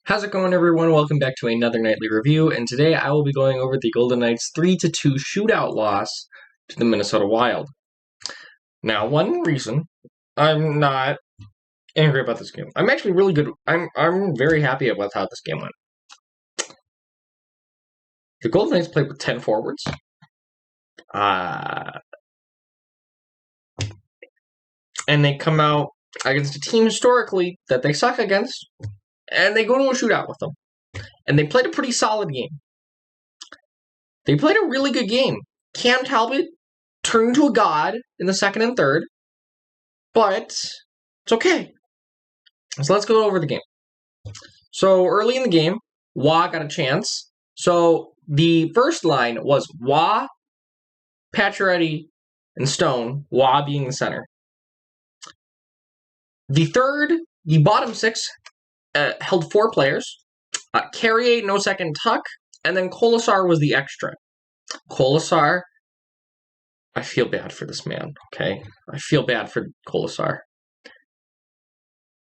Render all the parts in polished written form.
How's it going, everyone? Welcome back to another nightly review, and today I will be going over the Golden Knights' 3-2 shootout loss to the Minnesota Wild. Now, one reason I'm not angry about this game, I'm actually really good. I'm very happy about how this game went. The Golden Knights played with 10 forwards. And they come out against a team historically that they suck against, and they go to a shootout with them. And they played a pretty solid game. They played a really good game. Cam Talbot turned into a god in the second and third, but it's okay. So let's go over the game. So early in the game, Wah got a chance. So the first line was Wah, Pacioretty, and Stone, Wah being the center. The bottom six held four players. Carrier, Nosek, and Tuch, and then Kolesar was the extra. Kolesar, I feel bad for this man, okay? I feel bad for Kolesar.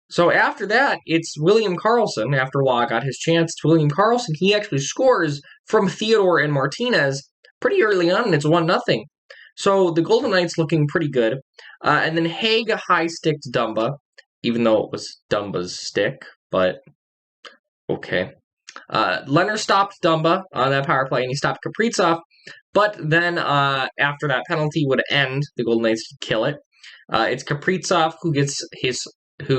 So after that, it's William Karlsson. After Wah got his chance, it's William Karlsson. He actually scores from Theodore and Martinez pretty early on, and it's 1-0. So the Golden Knights looking pretty good. And then Haig high-sticked Dumba, even though it was Dumba's stick, but okay. Leonard stopped Dumba on that power play, and he stopped Kaprizov. But then after that penalty would end, the Golden Knights would kill it. It's Kaprizov who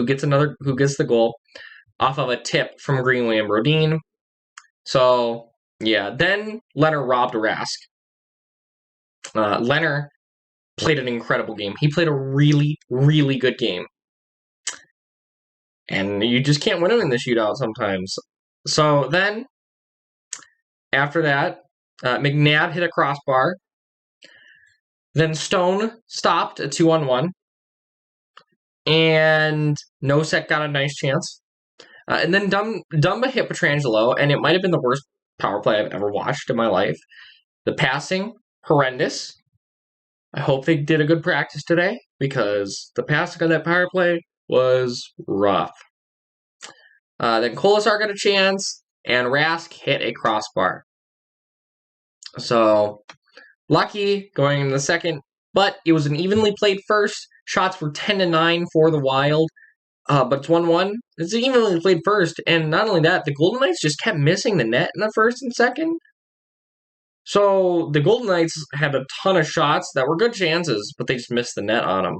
gets the goal off of a tip from Greenway and Brodin. So yeah, then Leonard robbed Rask. Leonard played an incredible game. He played a really, really good game. And you just can't win him in the shootout sometimes. So then, after that, McNabb hit a crossbar. Then Stone stopped a 2-on-1. And Nosek got a nice chance. And then Dumba hit Pietrangelo, and it might have been the worst power play I've ever watched in my life. The passing, horrendous. I hope they did a good practice today, because the passing on that power play was rough. Then Kolesar got a chance, and Rask hit a crossbar. So, lucky going into the second, but it was an evenly played first. Shots were 10-9 for the Wild, but it's 1-1. It's an evenly played first, and not only that, the Golden Knights just kept missing the net in the first and second. So the Golden Knights had a ton of shots that were good chances, but they just missed the net on them.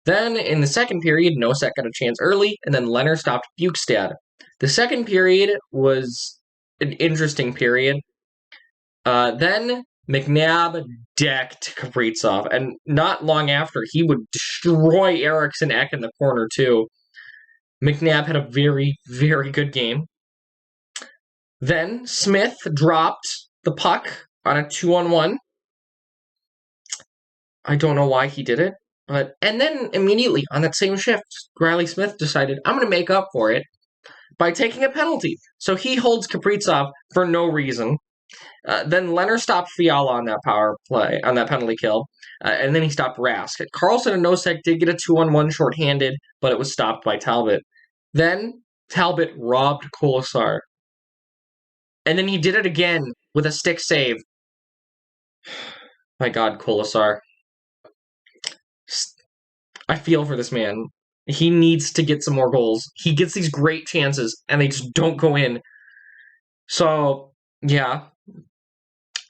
Then, in the second period, Nosek got a chance early, and then Leonard stopped Bukestad. The second period was an interesting period. Then McNabb decked Kaprizov, and not long after, he would destroy Eriksson Ek in the corner, too. McNabb had a very, very good game. Then Smith dropped the puck on a 2-on-1. I don't know why he did it. And then immediately on that same shift, Riley Smith decided, I'm going to make up for it by taking a penalty. So he holds Kaprizov for no reason. Then Leonard stopped Fiala on that power play, on that penalty kill. And then he stopped Rask. Karlsson and Nosek did get a 2-on-1 shorthanded, but it was stopped by Talbot. Then Talbot robbed Kolesar. And then he did it again with a stick save. My God, Kolesar. I feel for this man. He needs to get some more goals. He gets these great chances, and they just don't go in. So, yeah.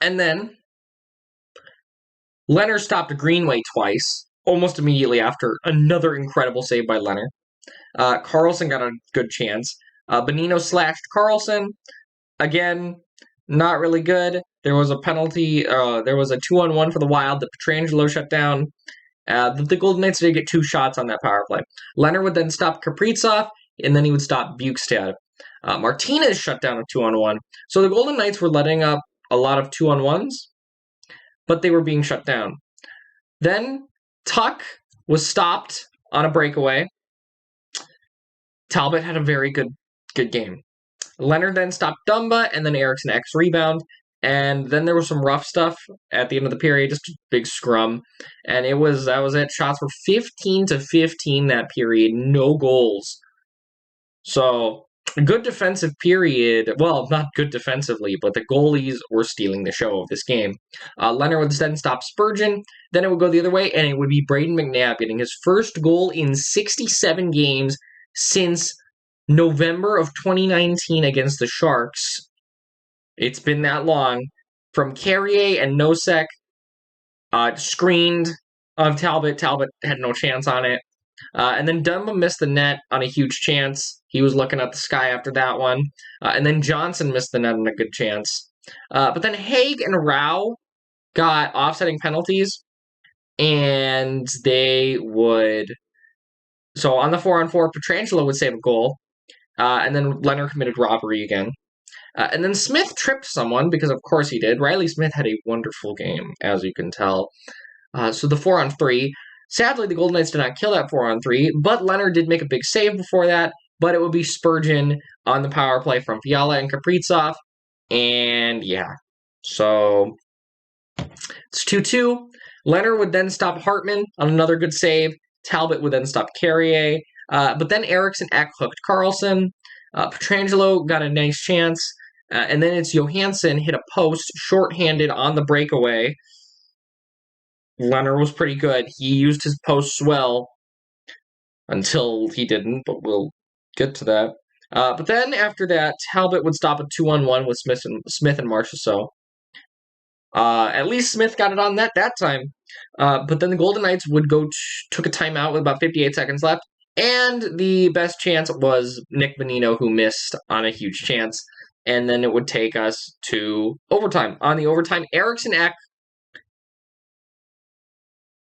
And then, Leonard stopped Greenway twice, almost immediately after another incredible save by Leonard. Karlsson got a good chance. Bonino slashed Karlsson. Again, not really good. There was a penalty. There was a 2-on-1 for the Wild that Pietrangelo shut down. The Golden Knights did get 2 shots on that power play. Leonard would then stop Kaprizov, and then he would stop Bukestad. Martinez shut down a 2-on-1. So the Golden Knights were letting up a lot of 2-on-1s, but they were being shut down. Then Tuch was stopped on a breakaway. Talbot had a very good game. Leonard then stopped Dumba, and then Eriksson Ek's rebound. And then there was some rough stuff at the end of the period, just a big scrum. And that was it. Shots were 15-15 that period, no goals. So good defensive period. Well, not good defensively, but the goalies were stealing the show of this game. Leonard would then stop Spurgeon. Then it would go the other way, and it would be Brayden McNabb getting his first goal in 67 games since November of 2019 against the Sharks. It's been that long. From Carrier and Nosek, screened of Talbot. Talbot had no chance on it. And then Dumba missed the net on a huge chance. He was looking at the sky after that one. And then Johnson missed the net on a good chance. But then Haig and Rao got offsetting penalties, and they would. So on the 4-on-4, Pietrangelo would save a goal, and then Leonard committed robbery again. And then Smith tripped someone, because of course he did. Riley Smith had a wonderful game, as you can tell. So the 4-on-3. Sadly, the Golden Knights did not kill that 4-on-3, but Leonard did make a big save before that. But it would be Spurgeon on the power play from Fiala and Kaprizov. And yeah, so it's 2-2. Leonard would then stop Hartman on another good save. Talbot would then stop Carrier. But then Eriksson Ek hooked Carlson. Pietrangelo got a nice chance. And then it's Johansson hit a post shorthanded on the breakaway. Leonard was pretty good. He used his posts well until he didn't, but we'll get to that. But then after that, Talbot would stop a 2-on-1 with Smith and Marchessault. At least Smith got it on net that time. But then the Golden Knights would took a timeout with about 58 seconds left. And the best chance was Nick Bonino, who missed on a huge chance. And then it would take us to overtime. On the overtime, Eriksson Ek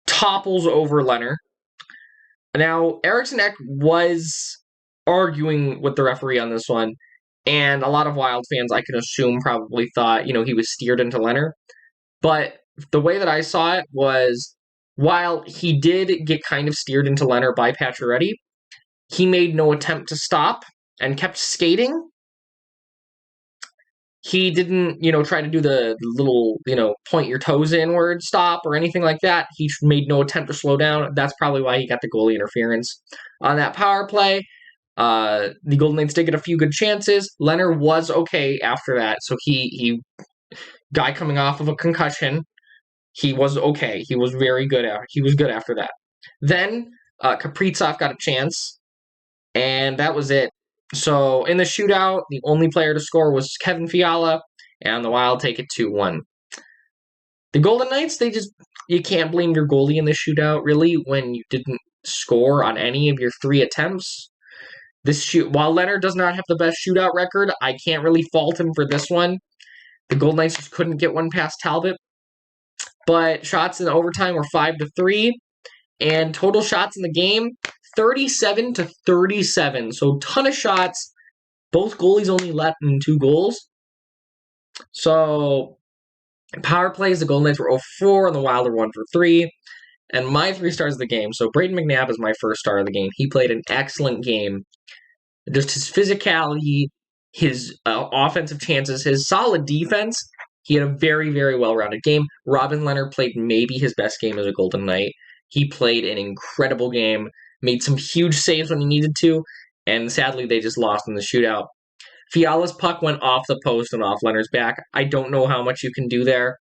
topples over Leonard. Now, Eriksson Ek was arguing with the referee on this one, and a lot of Wild fans, I can assume, probably thought, he was steered into Leonard. But the way that I saw it was, while he did get kind of steered into Leonard by Pacioretty, he made no attempt to stop and kept skating. He didn't, try to do the little, point your toes inward stop or anything like that. He made no attempt to slow down. That's probably why he got the goalie interference on that power play. The Golden Knights did get a few good chances. Leonard was okay after that. So he guy coming off of a concussion, he was okay. He was very good. He was good after that. Then Kaprizov got a chance, and that was it. So in the shootout, the only player to score was Kevin Fiala, and the Wild take it 2-1. The Golden Knights, you can't blame your goalie in the shootout, really, when you didn't score on any of your 3 attempts. While Leonard does not have the best shootout record, I can't really fault him for this one. The Golden Knights just couldn't get one past Talbot. But shots in overtime were 5-3, and total shots in the game, 37-37. So a ton of shots. Both goalies only let in 2 goals. So power plays, the Golden Knights were 0-4, and the Wild are 1-3. And my 3 stars of the game. So Brayden McNabb is my first star of the game. He played an excellent game. Just his physicality, his offensive chances, his solid defense. He had a very, very well-rounded game. Robin Leonard played maybe his best game as a Golden Knight. He played an incredible game, made some huge saves when he needed to, and sadly they just lost in the shootout. Fiala's puck went off the post and off Leonard's back. I don't know how much you can do there.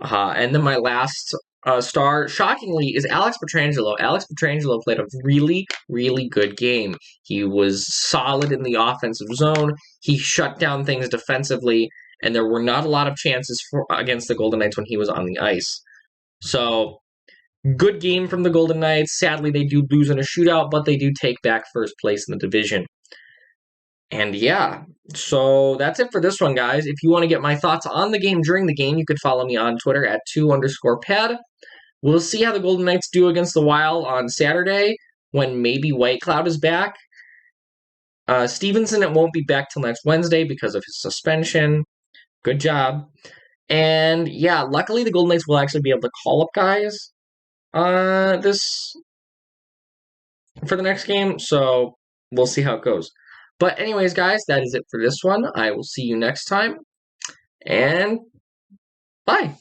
And then my last star, shockingly, is Alex Pietrangelo. Alex Pietrangelo played a really, really good game. He was solid in the offensive zone. He shut down things defensively, and there were not a lot of chances against the Golden Knights when he was on the ice. So, good game from the Golden Knights. Sadly, they do lose in a shootout, but they do take back first place in the division. And yeah, so that's it for this one, guys. If you want to get my thoughts on the game during the game, you could follow me on Twitter at 2_pad. We'll see how the Golden Knights do against the Wild on Saturday when maybe Whitecloud is back. Stevenson, it won't be back till next Wednesday because of his suspension. Good job. And yeah, luckily the Golden Knights will actually be able to call up guys for the next game, so we'll see how it goes. But anyways, guys, that is it for this one. I will see you next time, and bye.